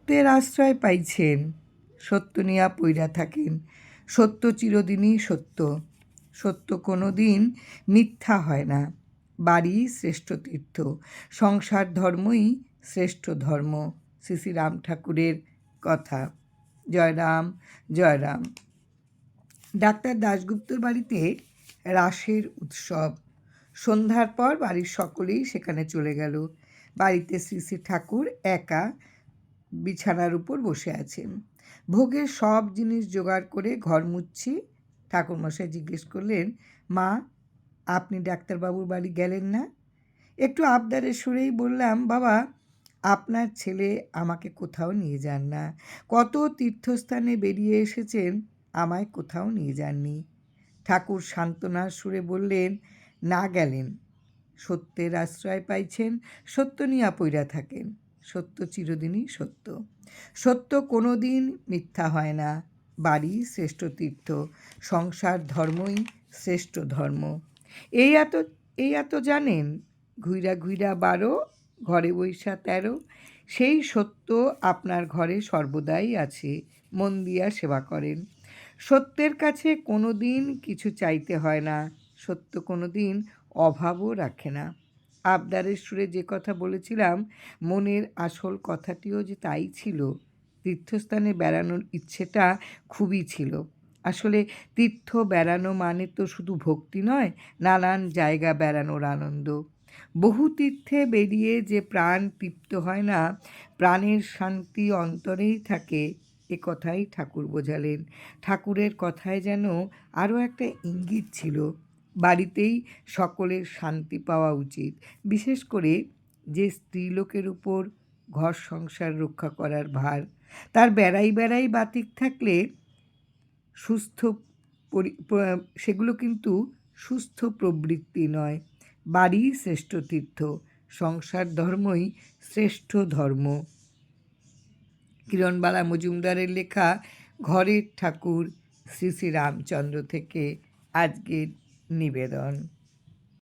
সত্যের আশ্রয় পাইছেন, সত্য নিয়া পইরা থাকেন। সত্য চিরদিনই সত্য, সত্য কোনো দিন মিথ্যা হয় না। বাড়ি শ্রেষ্ঠ তীর্থ, সংসার ধর্মই শ্রেষ্ঠ ধর্ম। শ্রী শ্রী রাম ঠাকুরের কথা। জয় রাম, জয় রাম। ডাক্তার দাশগুপ্তর বাড়িতে রাসের উৎসব। সন্ধ্যার পর বাড়ির সকলেই সেখানে চলে গেল। বাড়িতে শ্রী শ্রী ঠাকুর একা বিছানার উপর বসে আছেন। ভোগের সব জিনিস জোগাড় করে ঘর মুছছি। ঠাকুরমশাই জিজ্ঞেস করলেন, মা, আপনি ডাক্তারবাবুর বাড়ি গেলেন না? একটু আবদারের সুরেই বললাম, বাবা, আপনার ছেলে আমাকে কোথাও নিয়ে যান না। কত তীর্থস্থানে বেরিয়ে এসেছেন, আমায় কোথাও নিয়ে যাননি। ঠাকুর সান্ত্বনার সুরে বললেন, না গেলেন, সত্যের আশ্রয় পাইছেন, সত্য নিয়া পইরা থাকেন। সত্য চিরদিনই সত্য, সত্য কোনো দিন মিথ্যা হয় না। বাড়ি শ্রেষ্ঠ তীর্থ, সংসার ধর্মই শ্রেষ্ঠ ধর্ম। এই এত জানেন, ঘুইরা ঘুইরা 12, ঘরে বৈশা 13। সেই সত্য আপনার ঘরে সর্বদাই আছে, মন দিয়া সেবা করেন। সত্যের কাছে কোনো দিন কিছু চাইতে হয় না, সত্য কোনো দিন অভাবও রাখে না। আবদারের সুরে যে কথা বলেছিলাম, মনের আসল কথাটিও যে তাই ছিল। তীর্থস্থানে বেড়ানোর ইচ্ছেটা খুবই ছিল। আসলে তীর্থ বেড়ানো মানে তো শুধু ভক্তি নয়, নানান জায়গা বেড়ানোর আনন্দ। বহু তীর্থে বেরিয়ে যে প্রাণ তৃপ্ত হয় না, প্রাণের শান্তি অন্তরেই থাকে, এ কথাই ঠাকুর বোঝালেন। ঠাকুরের কথায় যেন আরও একটা ইঙ্গিত ছিল। বাড়িতেই সকলের শান্তি পাওয়া উচিত, বিশেষ করে যে স্ত্রীলোকের উপর ঘর সংসার রক্ষা করার ভার। তার বেড়াই বেড়াই বাতিক থাকলে সুস্থ সেগুলো কিন্তু সুস্থ প্রবৃত্তি নয়। বাড়ি শ্রেষ্ঠ তীর্থ, সংসার ধর্মই শ্রেষ্ঠ ধর্ম। কিরণবালা মজুমদারের লেখা ঘরের ঠাকুর শ্রী শ্রী রামচন্দ্র থেকে আজকের নিবেদন।